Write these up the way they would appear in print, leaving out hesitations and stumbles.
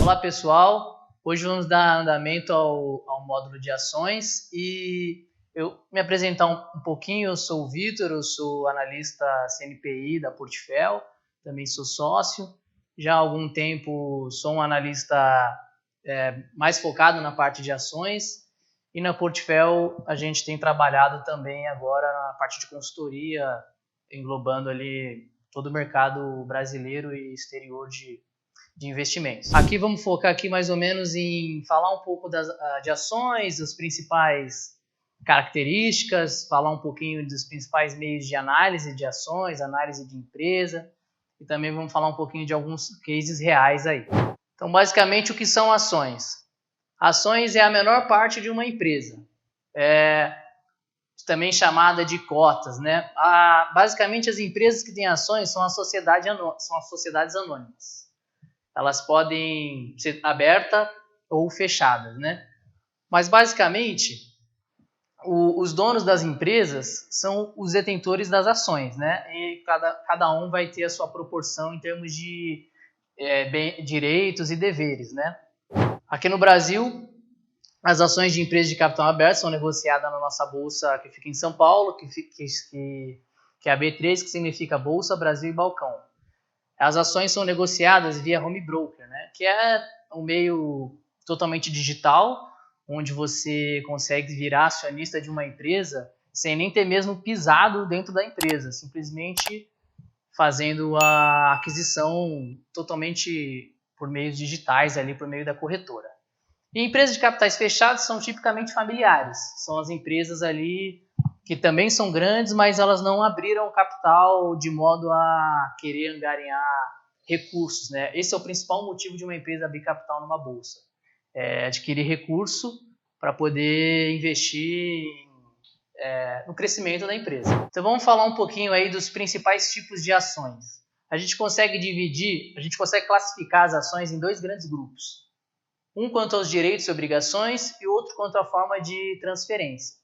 Olá pessoal, hoje vamos dar andamento ao módulo de ações e eu me apresentar um pouquinho. Eu sou o Vitor, eu sou analista CNPI da Portfel, também sou sócio. Já há algum tempo sou um analista mais focado na parte de ações, e na Portfel a gente tem trabalhado também agora na parte de consultoria, englobando ali todo o mercado brasileiro e exterior de investimentos. Aqui vamos focar aqui mais ou menos em falar um pouco de ações, das principais características, falar um pouquinho dos principais meios de análise de ações, análise de empresa, e também vamos falar um pouquinho de alguns cases reais aí. Então, basicamente, o que são ações? Ações é a menor parte de uma empresa, também chamada de cotas, né? Basicamente, as empresas que têm ações são as sociedades anônimas. Elas podem ser abertas ou fechadas, né? Mas, basicamente, os donos das empresas são os detentores das ações, né? E cada um vai ter a sua proporção em termos de direitos e deveres, né? Aqui no Brasil, as ações de empresas de capital aberto são negociadas na nossa bolsa, que fica em São Paulo, que é a B3, que significa Bolsa, Brasil e Balcão. As ações são negociadas via home broker, né? Que é um meio totalmente digital, onde você consegue virar acionista de uma empresa sem nem ter mesmo pisado dentro da empresa, simplesmente fazendo a aquisição totalmente por meios digitais, ali por meio da corretora. E empresas de capitais fechados são tipicamente familiares, são as empresas ali que também são grandes, mas elas não abriram capital de modo a querer angariar recursos, né? Esse é o principal motivo de uma empresa abrir capital numa bolsa, adquirir recurso para poder investir no crescimento da empresa. Então vamos falar um pouquinho aí dos principais tipos de ações. A gente consegue classificar as ações em dois grandes grupos. Um quanto aos direitos e obrigações e outro quanto à forma de transferência.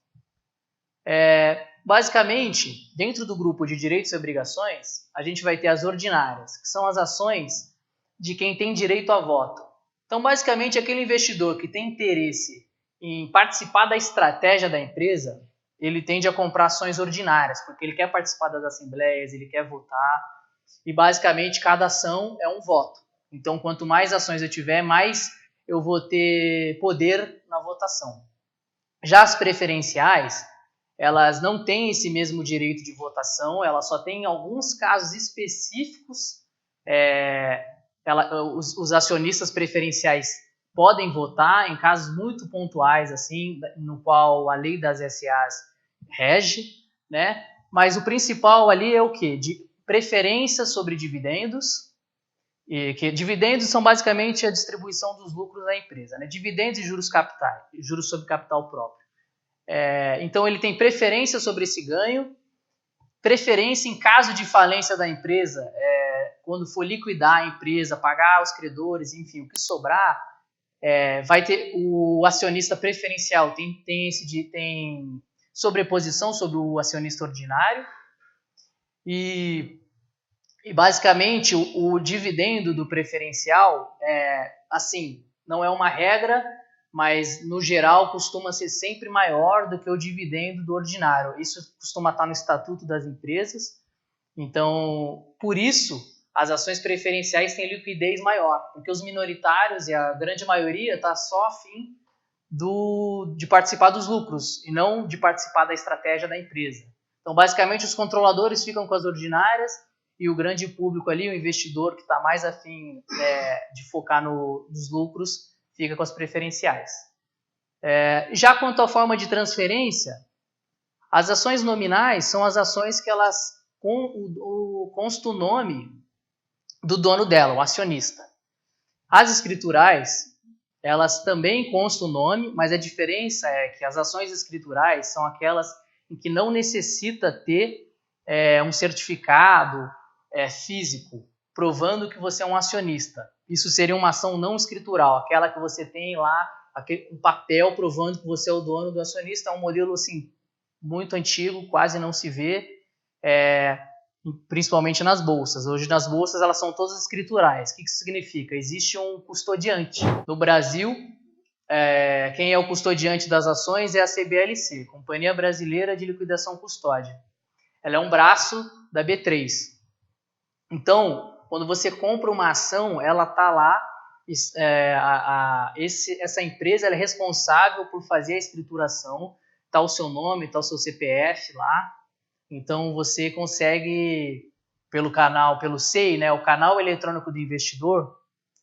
Basicamente, dentro do grupo de direitos e obrigações, a gente vai ter as ordinárias, que são as ações de quem tem direito a voto. Então, basicamente, aquele investidor que tem interesse em participar da estratégia da empresa, ele tende a comprar ações ordinárias, porque ele quer participar das assembleias, ele quer votar, e basicamente cada ação é um voto. Então, quanto mais ações eu tiver, mais eu vou ter poder na votação. Já as preferenciais, elas não têm esse mesmo direito de votação, elas só têm alguns casos específicos. Os acionistas preferenciais podem votar em casos muito pontuais, assim, no qual a lei das SAs rege, né? Mas o principal ali é o quê? De preferência sobre dividendos. Dividendos são basicamente a distribuição dos lucros da empresa, né? Dividendos e juros sobre capital próprio. Então ele tem preferência sobre esse ganho, preferência em caso de falência da empresa, quando for liquidar a empresa, pagar os credores, enfim, o que sobrar, vai ter o acionista preferencial, tem sobreposição sobre o acionista ordinário, e basicamente o dividendo do preferencial, não é uma regra, mas no geral costuma ser sempre maior do que o dividendo do ordinário. Isso costuma estar no estatuto das empresas. Então, por isso, as ações preferenciais têm liquidez maior, porque os minoritários e a grande maioria está só a fim de participar dos lucros e não de participar da estratégia da empresa. Então, basicamente, os controladores ficam com as ordinárias e o grande público ali, o investidor que está mais a fim de focar nos lucros, fica com as preferenciais. Já quanto à forma de transferência, as ações nominais são as ações que elas constam o nome do dono dela, o acionista. As escriturais, elas também constam o nome, mas a diferença é que as ações escriturais são aquelas em que não necessita ter um certificado físico provando que você é um acionista. Isso seria uma ação não escritural, aquela que você tem lá um papel provando que você é o dono do acionista. É um modelo assim muito antigo, quase não se vê, principalmente nas bolsas. Hoje nas bolsas elas são todas escriturais. O que isso significa? Existe um custodiante. No Brasil, quem é o custodiante das ações é a CBLC, Companhia Brasileira de Liquidação Custódia. Ela é um braço da B3. Então, quando você compra uma ação, ela está lá, essa empresa ela é responsável por fazer a escrituração, está o seu nome, está o seu CPF lá. Então, você consegue, pelo SEI, né, o canal eletrônico do investidor,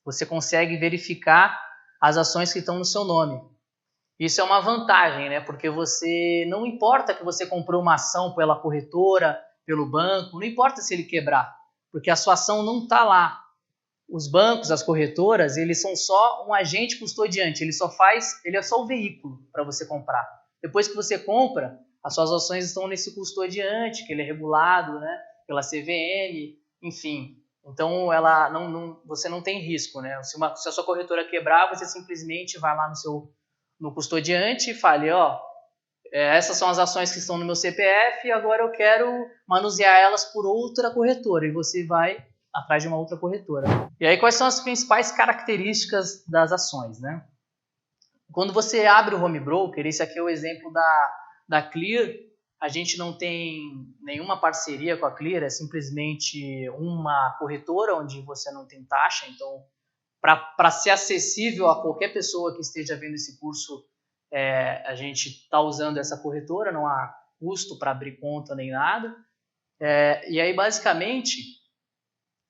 você consegue verificar as ações que estão no seu nome. Isso é uma vantagem, né, porque você não importa que você comprou uma ação pela corretora, pelo banco, não importa se ele quebrar, porque a sua ação não está lá. Os bancos, as corretoras, eles são só um agente custodiante, ele é só o veículo para você comprar. Depois que você compra, as suas ações estão nesse custodiante, que ele é regulado, né, pela CVM, enfim. Então, você não tem risco, né? Se a sua corretora quebrar, você simplesmente vai lá no custodiante e fala, essas são as ações que estão no meu CPF e agora eu quero manusear elas por outra corretora. E você vai atrás de uma outra corretora. E aí, quais são as principais características das ações, né? Quando você abre o home broker, esse aqui é o exemplo da Clear, a gente não tem nenhuma parceria com a Clear, é simplesmente uma corretora onde você não tem taxa. Então, para ser acessível a qualquer pessoa que esteja vendo esse curso, a gente está usando essa corretora, não há custo para abrir conta nem nada. E aí, basicamente,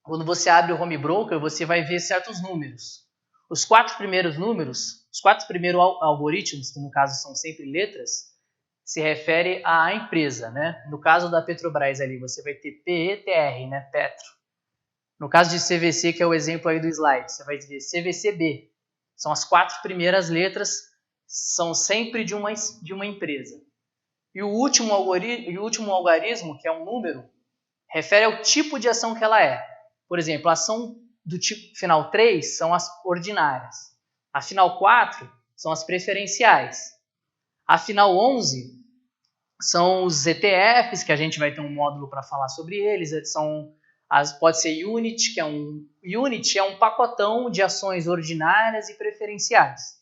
quando você abre o home broker, você vai ver certos números. Os 4 primeiros números, os 4 primeiros algoritmos, que no caso são sempre letras, se refere à empresa, né? No caso da Petrobras ali, você vai ter PETR, né? Petro. No caso de CVC, que é o exemplo aí do slide, você vai ver CVCB. São as 4 primeiras letras, são sempre de uma empresa. E o último algarismo, que é um número, refere ao tipo de ação que ela é. Por exemplo, a ação do tipo final 3 são as ordinárias. A final 4 são as preferenciais. A final 11 são os ETFs, que a gente vai ter um módulo para falar sobre eles. Pode ser Unit, Unit é um pacotão de ações ordinárias e preferenciais,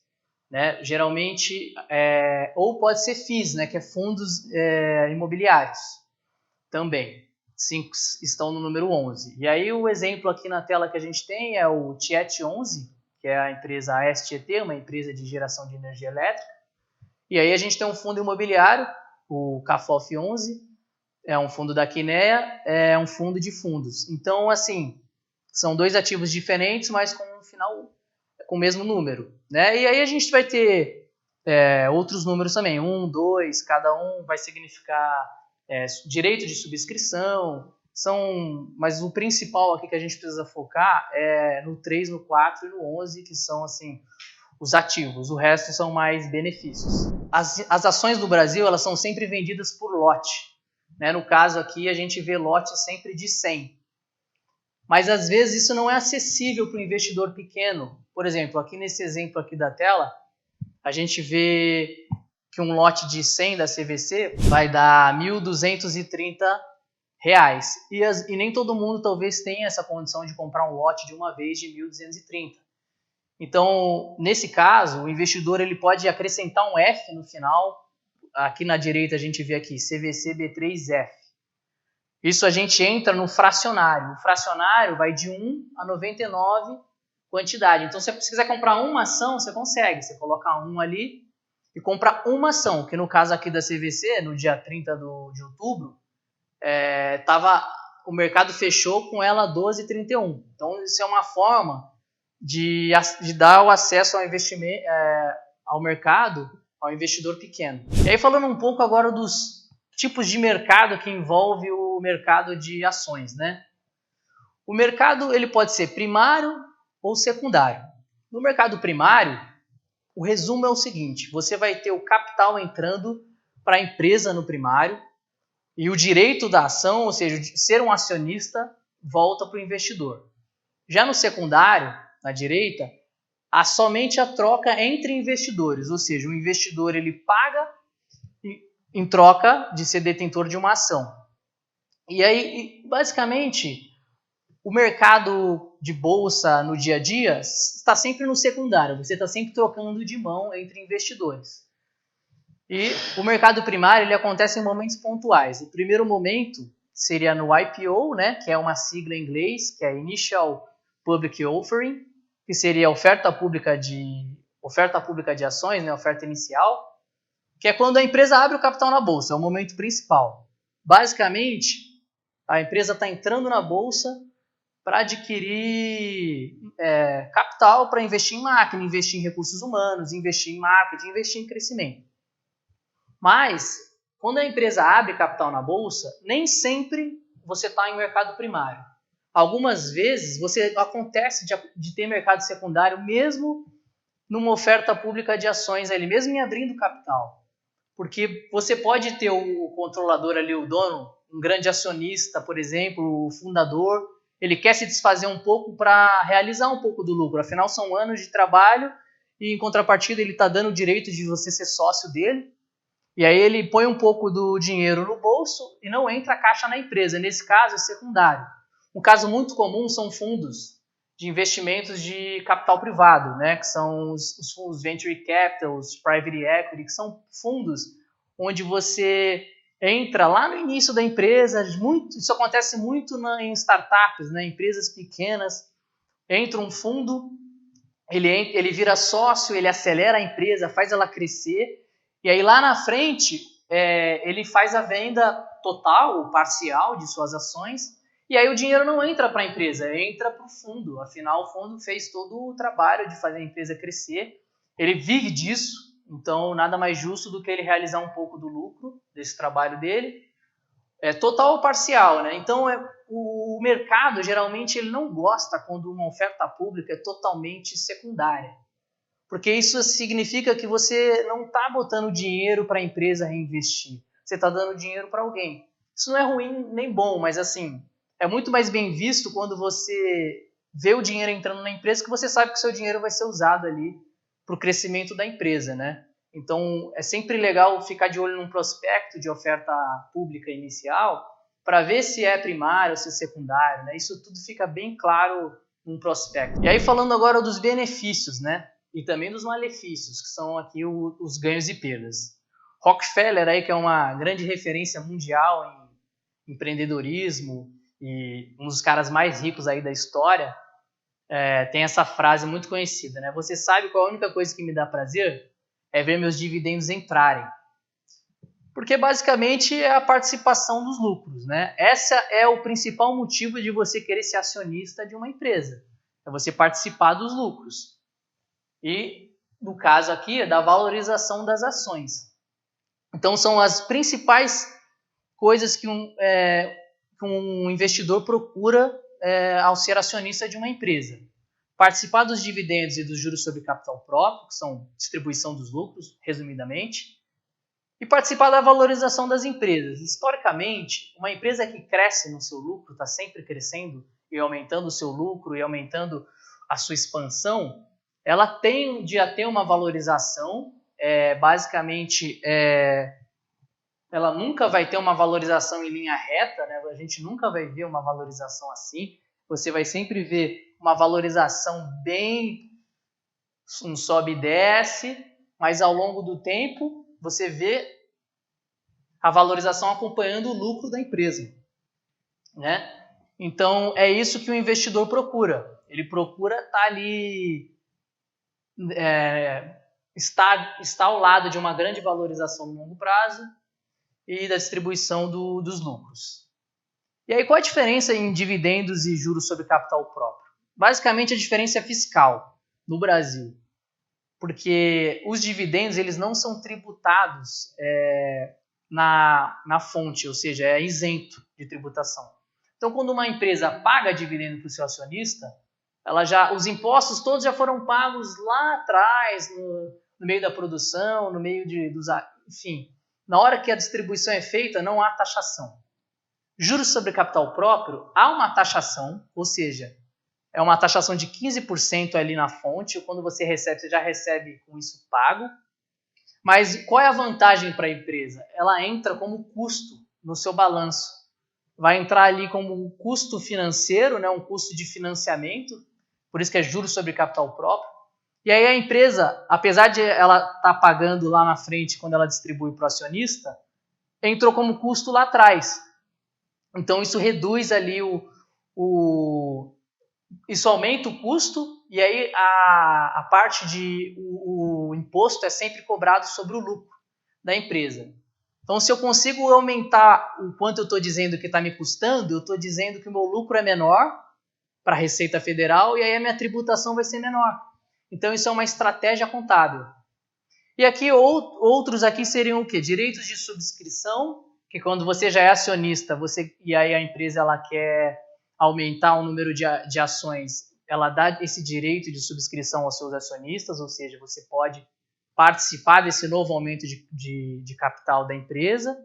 né? Geralmente, ou pode ser FIIs, né? Que é fundos imobiliários também. 5 estão no número 11. E aí o exemplo aqui na tela que a gente tem é o Tiet 11, que é a empresa ASTET, uma empresa de geração de energia elétrica. E aí a gente tem um fundo imobiliário, o CAFOF 11, é um fundo da Kinea, é um fundo de fundos. Então, assim, são 2 ativos diferentes, mas com o mesmo número, né? E aí a gente vai ter outros números também, 1, 2, cada um vai significar direito de subscrição, mas o principal aqui que a gente precisa focar é no 3, no 4 e no 11, que são assim os ativos, o resto são mais benefícios. As ações do Brasil, elas são sempre vendidas por lote, né? No caso aqui a gente vê lote sempre de 100, mas às vezes isso não é acessível para o investidor pequeno. Por exemplo, aqui nesse exemplo aqui da tela, a gente vê que um lote de 100 da CVC vai dar R$ 1.230. E nem todo mundo talvez tenha essa condição de comprar um lote de uma vez de 1.230. Então, nesse caso, o investidor ele pode acrescentar um F no final. Aqui na direita a gente vê aqui CVC B3F. Isso a gente entra no fracionário. O fracionário vai de 1 a 99 quantidade. Então, se você quiser comprar uma ação, você consegue. Você coloca 1 ali e compra uma ação, que no caso aqui da CVC, no dia 30 de outubro, o mercado fechou com ela 12,31. Então, isso é uma forma de dar o acesso ao investimento, ao mercado, ao investidor pequeno. E aí, falando um pouco agora dos tipos de mercado que envolve o mercado de ações, né? O mercado ele pode ser primário ou secundário. No mercado primário, o resumo é o seguinte: você vai ter o capital entrando para a empresa no primário e o direito da ação, ou seja, ser um acionista, volta para o investidor. Já no secundário, na direita, há somente a troca entre investidores, ou seja, o investidor ele paga em troca de ser detentor de uma ação. E aí, basicamente, o mercado de bolsa no dia a dia está sempre no secundário, você está sempre trocando de mão entre investidores. E o mercado primário ele acontece em momentos pontuais. O primeiro momento seria no IPO, né, que é uma sigla em inglês, que é Initial Public Offering, que seria oferta pública de ações, né, oferta inicial, que é quando a empresa abre o capital na bolsa, é o momento principal. Basicamente, a empresa está entrando na bolsa para adquirir capital para investir em máquina, investir em recursos humanos, investir em marketing, investir em crescimento. Mas, quando a empresa abre capital na bolsa, nem sempre você está em mercado primário. Algumas vezes acontece de ter mercado secundário mesmo numa oferta pública de ações, ali, mesmo em abrindo capital. Porque você pode ter o controlador ali, o dono, um grande acionista, por exemplo, o fundador, ele quer se desfazer um pouco para realizar um pouco do lucro. Afinal, são anos de trabalho e, em contrapartida, ele está dando o direito de você ser sócio dele. E aí ele põe um pouco do dinheiro no bolso e não entra a caixa na empresa. Nesse caso, é secundário. Um caso muito comum são fundos de investimentos de capital privado, né? Que são os fundos Venture Capital, os Private Equity, que são fundos onde você entra lá no início da empresa. Isso acontece muito em startups, né? Empresas pequenas. Entra um fundo, ele vira sócio, ele acelera a empresa, faz ela crescer. E aí lá na frente, ele faz a venda total ou parcial de suas ações, e aí o dinheiro não entra para a empresa, entra para o fundo. Afinal, o fundo fez todo o trabalho de fazer a empresa crescer, ele vive disso, então nada mais justo do que ele realizar um pouco do lucro desse trabalho dele. É total ou parcial, né? Então, o mercado, geralmente, ele não gosta quando uma oferta pública é totalmente secundária. Porque isso significa que você não está botando dinheiro para a empresa reinvestir. Você está dando dinheiro para alguém. Isso não é ruim nem bom, mas assim, é muito mais bem visto quando você vê o dinheiro entrando na empresa, que você sabe que o seu dinheiro vai ser usado ali para o crescimento da empresa, né? Então, é sempre legal ficar de olho num prospecto de oferta pública inicial para ver se é primário ou se é secundário, né? Isso tudo fica bem claro num prospecto. E aí, falando agora dos benefícios, né? E também dos malefícios, que são aqui os ganhos e perdas. Rockefeller, aí, que é uma grande referência mundial em empreendedorismo e um dos caras mais ricos aí da história, tem essa frase muito conhecida, né? Você sabe qual é a única coisa que me dá prazer? É ver meus dividendos entrarem. Porque basicamente é a participação dos lucros, né? Esse é o principal motivo de você querer ser acionista de uma empresa. É você participar dos lucros. E, no caso aqui, é da valorização das ações. Então, são as principais coisas que um investidor procura ao ser acionista de uma empresa. Participar dos dividendos e dos juros sobre capital próprio, que são distribuição dos lucros, resumidamente, e participar da valorização das empresas. Historicamente, uma empresa que cresce no seu lucro, está sempre crescendo e aumentando o seu lucro e aumentando a sua expansão, ela tende a ter uma valorização, basicamente, ela nunca vai ter uma valorização em linha reta, né? A gente nunca vai ver uma valorização assim, você vai sempre ver uma valorização bem, um sobe e desce, mas ao longo do tempo você vê a valorização acompanhando o lucro da empresa, né? Então é isso que o investidor procura, ele procura estar ali, está ao lado de uma grande valorização no longo prazo e da distribuição dos lucros. E aí, qual a diferença em dividendos e juros sobre capital próprio? Basicamente, a diferença é fiscal no Brasil, porque os dividendos eles não são tributados na fonte, ou seja, é isento de tributação. Então, quando uma empresa paga dividendo para o seu acionista, os impostos todos já foram pagos lá atrás, no meio da produção, no meio enfim, na hora que a distribuição é feita, não há taxação. Juros sobre capital próprio, há uma taxação, ou seja, é uma taxação de 15% ali na fonte, quando você recebe, você já recebe com isso pago, Mas qual é a vantagem para a empresa? Ela entra como custo no seu balanço. Vai entrar ali como um custo financeiro, né, um custo de financiamento, por isso que é juros sobre capital próprio. E aí a empresa, apesar de ela estar pagando lá na frente quando ela distribui para o acionista, entrou como custo lá atrás. Então isso reduz ali isso aumenta o custo, e aí a parte o imposto é sempre cobrado sobre o lucro da empresa. Então, se eu consigo aumentar o quanto eu estou dizendo que está me custando, eu estou dizendo que o meu lucro é menor para a Receita Federal e aí a minha tributação vai ser menor. Então, isso é uma estratégia contábil. E aqui, outros aqui seriam o quê? Direitos de subscrição, que quando você já é acionista, e aí a empresa ela quer aumentar o número de ações, ela dá esse direito de subscrição aos seus acionistas, ou seja, você pode participar desse novo aumento de capital da empresa.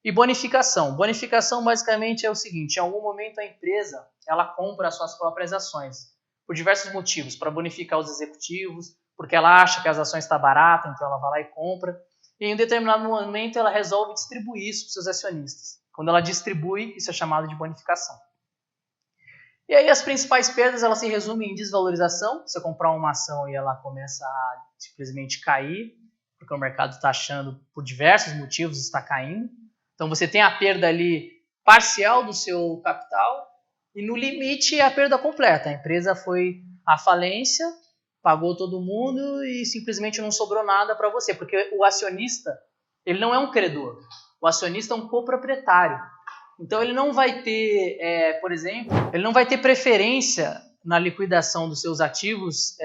E bonificação. Bonificação basicamente é o seguinte, em algum momento a empresa ela compra as suas próprias ações, por diversos motivos, para bonificar os executivos, porque ela acha que as ações estão baratas, então ela vai lá e compra. E em um determinado momento ela resolve distribuir isso para os seus acionistas. Quando ela distribui, isso é chamado de bonificação. E aí as principais perdas elas se resumem em desvalorização. Você comprar uma ação e ela começa a simplesmente cair, porque o mercado está achando, por diversos motivos, está caindo. Então você tem a perda ali parcial do seu capital e no limite é a perda completa. A empresa foi à falência, pagou todo mundo e simplesmente não sobrou nada para você, porque o acionista ele não é um credor. O acionista é um coproprietário. Então ele não vai ter, por exemplo, ele não vai ter preferência na liquidação dos seus ativos,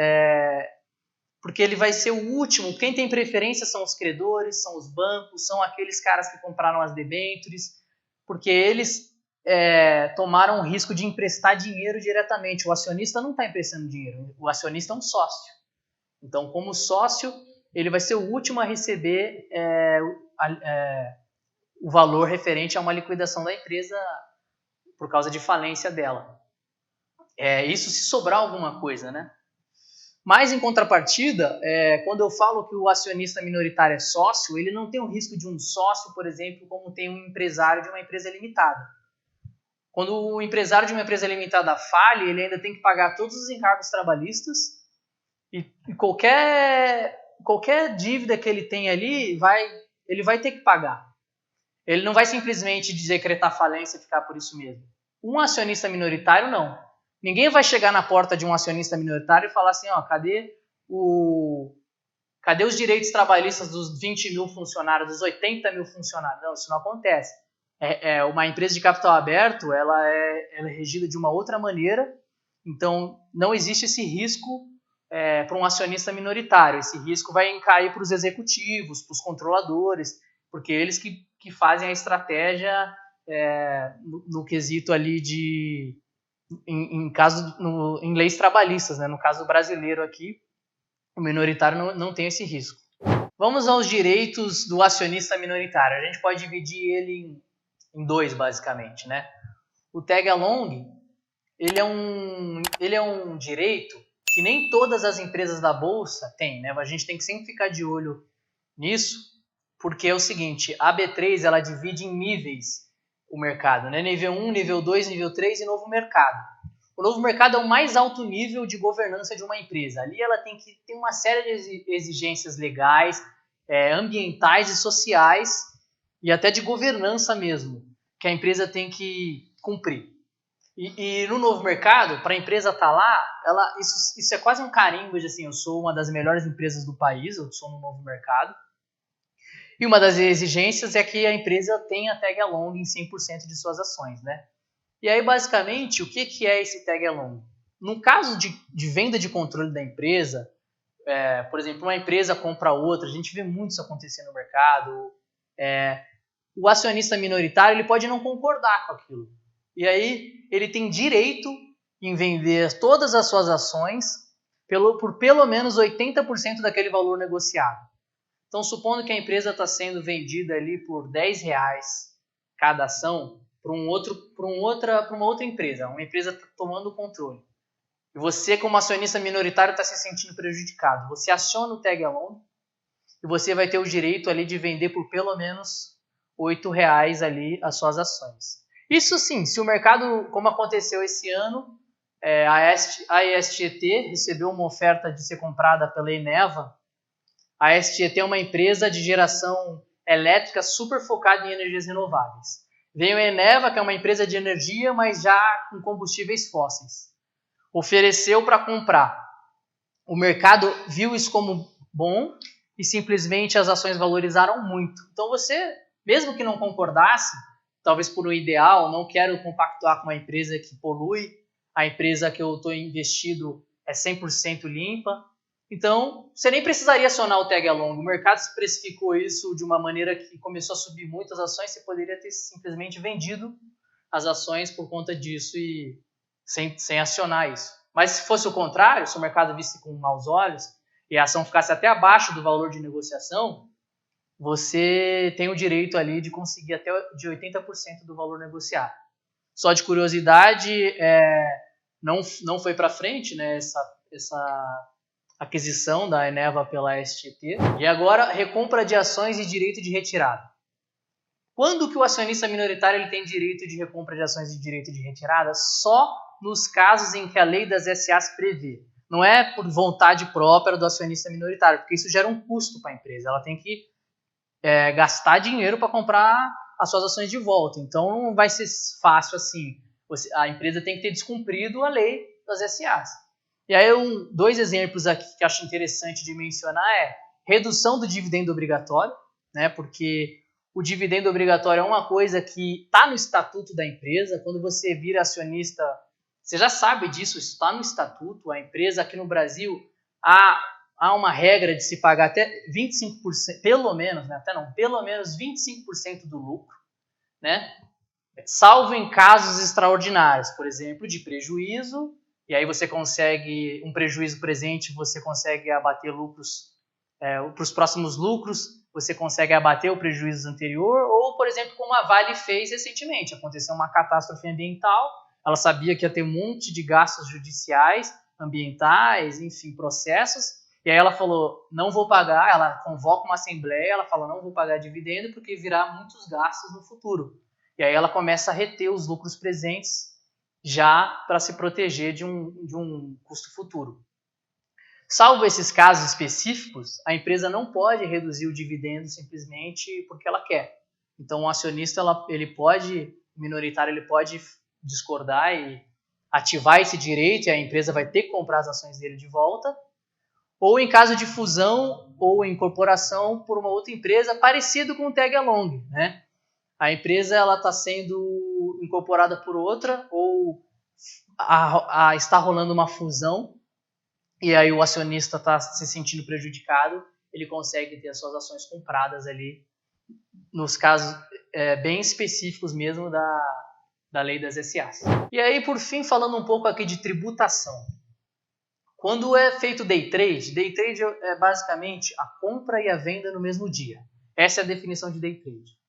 porque ele vai ser o último. Quem tem preferência são os credores, são os bancos, são aqueles caras que compraram as debêntures, porque eles tomaram o risco de emprestar dinheiro diretamente. O acionista não está emprestando dinheiro, o acionista é um sócio. Então, como sócio, ele vai ser o último a receber o valor referente a uma liquidação da empresa por causa de falência dela. Isso se sobrar alguma coisa, né? Mas, em contrapartida, quando eu falo que o acionista minoritário é sócio, ele não tem o risco de um sócio, por exemplo, como tem um empresário de uma empresa limitada. Quando o empresário de uma empresa limitada falha, ele ainda tem que pagar todos os encargos trabalhistas e qualquer dívida que ele tem ali, ele vai ter que pagar. Ele não vai simplesmente decretar falência e ficar por isso mesmo. Um acionista minoritário, não. Ninguém vai chegar na porta de um acionista minoritário e falar assim, cadê os direitos trabalhistas dos 20 mil funcionários, dos 80 mil funcionários? Não, isso não acontece. Uma empresa de capital aberto, ela é regida de uma outra maneira, então não existe esse risco para um acionista minoritário. Esse risco vai cair para os executivos, para os controladores, porque eles que fazem a estratégia no quesito ali em leis trabalhistas, né? No caso brasileiro aqui, o minoritário não tem esse risco. Vamos aos direitos do acionista minoritário. A gente pode dividir ele em dois, basicamente, né? O tag-along, ele é um direito que nem todas as empresas da Bolsa têm, né? A gente tem que sempre ficar de olho nisso, porque é o seguinte, a B3 ela divide em níveis o mercado, né? Nível 1, nível 2, nível 3 e novo mercado. O novo mercado é o mais alto nível de governança de uma empresa. Ali ela tem que ter uma série de exigências legais, ambientais e sociais e até de governança mesmo, que a empresa tem que cumprir. E no novo mercado, para a empresa estar lá, isso é quase um carimbo de assim, eu sou uma das melhores empresas do país, eu sou no novo mercado. E uma das exigências é que a empresa tenha tag-along em 100% de suas ações, né? E aí, basicamente, o que é esse tag-along? No caso de venda de controle da empresa, por exemplo, uma empresa compra outra, a gente vê muito isso acontecer no mercado, o acionista minoritário ele pode não concordar com aquilo. E aí ele tem direito em vender todas as suas ações por pelo menos 80% daquele valor negociado. Então, supondo que a empresa está sendo vendida ali por R$10 cada ação para uma outra empresa, uma empresa está tomando o controle. E você, como acionista minoritário, está se sentindo prejudicado. Você aciona o tag-along e você vai ter o direito ali de vender por pelo menos R$8 ali as suas ações. Isso sim, se o mercado, como aconteceu esse ano, a STT recebeu uma oferta de ser comprada pela Eneva. A STT é uma empresa de geração elétrica super focada em energias renováveis. Veio a Eneva, que é uma empresa de energia, mas já com combustíveis fósseis. Ofereceu para comprar. O mercado viu isso como bom e simplesmente as ações valorizaram muito. Então você, mesmo que não concordasse, talvez por um ideal, não quero compactuar com uma empresa que polui, a empresa que eu estou investido é 100% limpa, então você nem precisaria acionar o tag along. O mercado se precificou isso de uma maneira que começou a subir muitas ações, você poderia ter simplesmente vendido as ações por conta disso e sem acionar isso. Mas se fosse o contrário, se o mercado visse com maus olhos e a ação ficasse até abaixo do valor de negociação, você tem o direito ali de conseguir até de 80% do valor negociado. Só de curiosidade, não foi para frente, né, essa aquisição da Eneva pela STT. E agora, recompra de ações e direito de retirada. Quando que o acionista minoritário ele tem direito de recompra de ações e direito de retirada? Só nos casos em que a lei das SAs prevê. Não é por vontade própria do acionista minoritário, porque isso gera um custo para a empresa. Ela tem que gastar dinheiro para comprar as suas ações de volta. Então não vai ser fácil assim. A empresa tem que ter descumprido a lei das SAs. E aí dois exemplos aqui que acho interessante de mencionar redução do dividendo obrigatório, né? Porque o dividendo obrigatório é uma coisa que está no estatuto da empresa. Quando você vira acionista, você já sabe disso, isso está no estatuto. A empresa aqui no Brasil há uma regra de se pagar até 25%, pelo menos, né? Pelo menos 25% do lucro, né? Salvo em casos extraordinários, por exemplo, de prejuízo, e aí você consegue, um prejuízo presente, você consegue abater lucros, para os próximos lucros, você consegue abater o prejuízo anterior, ou, por exemplo, como a Vale fez recentemente, aconteceu uma catástrofe ambiental, ela sabia que ia ter um monte de gastos judiciais, ambientais, enfim, processos, e aí ela falou, não vou pagar, ela convoca uma assembleia, ela fala, não vou pagar dividendo porque virá muitos gastos no futuro. E aí ela começa a reter os lucros presentes já para se proteger de um custo futuro. Salvo esses casos específicos, a empresa não pode reduzir o dividendo simplesmente porque ela quer. Então o acionista, o minoritário, ele pode discordar e ativar esse direito e a empresa vai ter que comprar as ações dele de volta, ou em caso de fusão ou incorporação por uma outra empresa, parecido com o tag along, né? A empresa está sendo incorporada por outra ou está rolando uma fusão e aí o acionista está se sentindo prejudicado, ele consegue ter as suas ações compradas ali, nos casos bem específicos mesmo da lei das SAs. E aí, por fim, falando um pouco aqui de tributação. Quando é feito day trade é basicamente a compra e a venda no mesmo dia. Essa é a definição de day trade.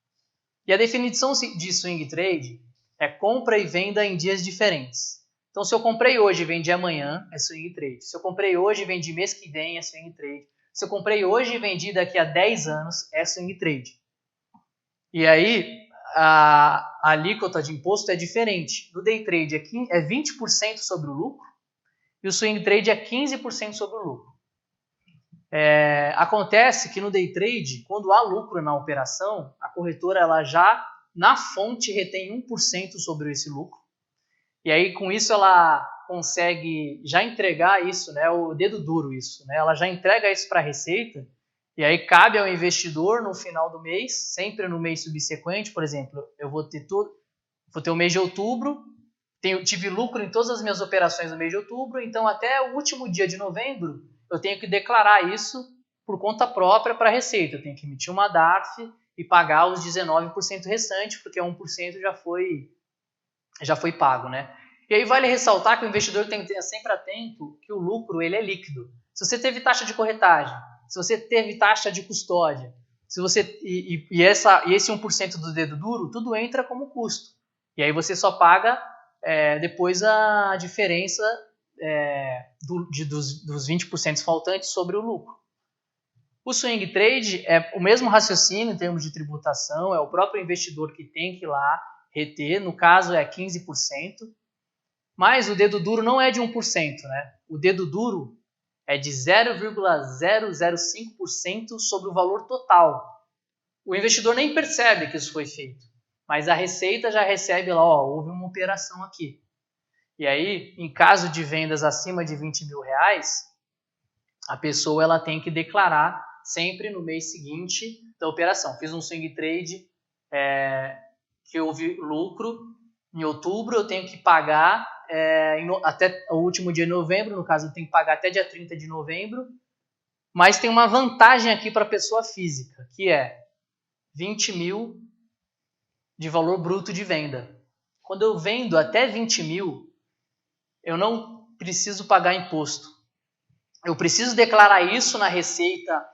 E a definição de swing trade é compra e venda em dias diferentes. Então, se eu comprei hoje e vendi amanhã, é swing trade. Se eu comprei hoje e vendi mês que vem, é swing trade. Se eu comprei hoje e vendi daqui a 10 anos, é swing trade. E aí, a alíquota de imposto é diferente. No day trade é 20% sobre o lucro e o swing trade é 15% sobre o lucro. Acontece que no day trade, quando há lucro na operação, a corretora ela já, na fonte, retém 1% sobre esse lucro. E aí, com isso, ela consegue já entregar isso, né, o dedo duro isso. Né, ela já entrega isso para a Receita, e aí cabe ao investidor, no final do mês, sempre no mês subsequente, por exemplo, eu vou ter o mês de outubro, tive lucro em todas as minhas operações no mês de outubro, então até o último dia de novembro, eu tenho que declarar isso por conta própria para a Receita. Eu tenho que emitir uma DARF e pagar os 19% restantes, porque 1% já foi pago, né? E aí vale ressaltar que o investidor tem que estar sempre atento que o lucro ele é líquido. Se você teve taxa de corretagem, se você teve taxa de custódia, se você esse 1% do dedo duro, tudo entra como custo. E aí você só paga depois a diferença dos 20% faltantes sobre o lucro. O swing trade é o mesmo raciocínio em termos de tributação, é o próprio investidor que tem que ir lá reter, no caso é 15%, mas o dedo duro não é de 1%, né? O dedo duro é de 0,005% sobre o valor total. O investidor nem percebe que isso foi feito, mas a Receita já recebe lá, ó, houve uma operação aqui. E aí, em caso de vendas acima de 20 mil reais, a pessoa ela tem que declarar sempre no mês seguinte da operação. Fiz um swing trade que houve lucro em outubro, eu tenho que pagar até o último dia de novembro, no caso eu tenho que pagar até dia 30 de novembro, mas tem uma vantagem aqui para a pessoa física, que é 20 mil de valor bruto de venda. Quando eu vendo até 20 mil, eu não preciso pagar imposto. Eu preciso declarar isso na receita,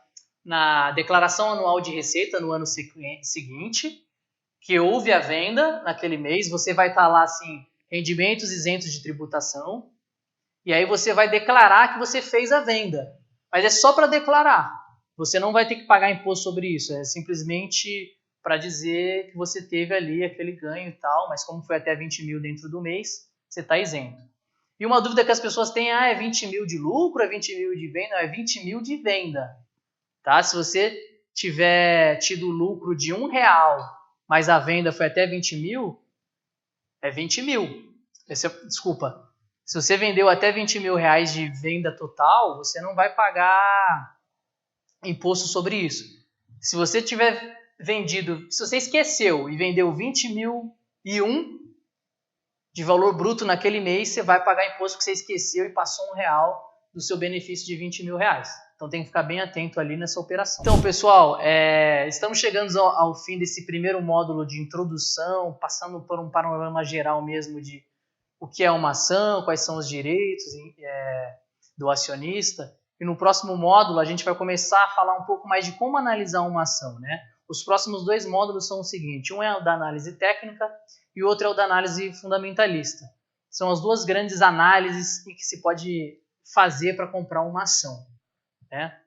na declaração anual de receita no ano seguinte, que houve a venda naquele mês, você vai estar lá assim, rendimentos isentos de tributação, e aí você vai declarar que você fez a venda. Mas é só para declarar. Você não vai ter que pagar imposto sobre isso, é simplesmente para dizer que você teve ali aquele ganho e tal, mas como foi até 20 mil dentro do mês, você está isento. E uma dúvida que as pessoas têm, é 20 mil de lucro, é 20 mil de venda? Não, é 20 mil de venda. Tá? Se você tiver tido lucro de R$1, mas a venda foi até 20 mil, é 20 mil. Desculpa. Se você vendeu até 20 mil reais de venda total, você não vai pagar imposto sobre isso. Se você tiver vendido, se você esqueceu e vendeu 20.001 de valor bruto naquele mês, você vai pagar imposto que você esqueceu e passou R$1 do seu benefício de 20 mil reais. Então tem que ficar bem atento ali nessa operação. Então, pessoal, estamos chegando ao fim desse primeiro módulo de introdução, passando por um panorama geral mesmo de o que é uma ação, quais são os direitos do acionista. E no próximo módulo a gente vai começar a falar um pouco mais de como analisar uma ação, né? Os próximos 2 módulos são o seguinte, um é o da análise técnica e o outro é o da análise fundamentalista. São as 2 grandes análises que se pode fazer para comprar uma ação, né?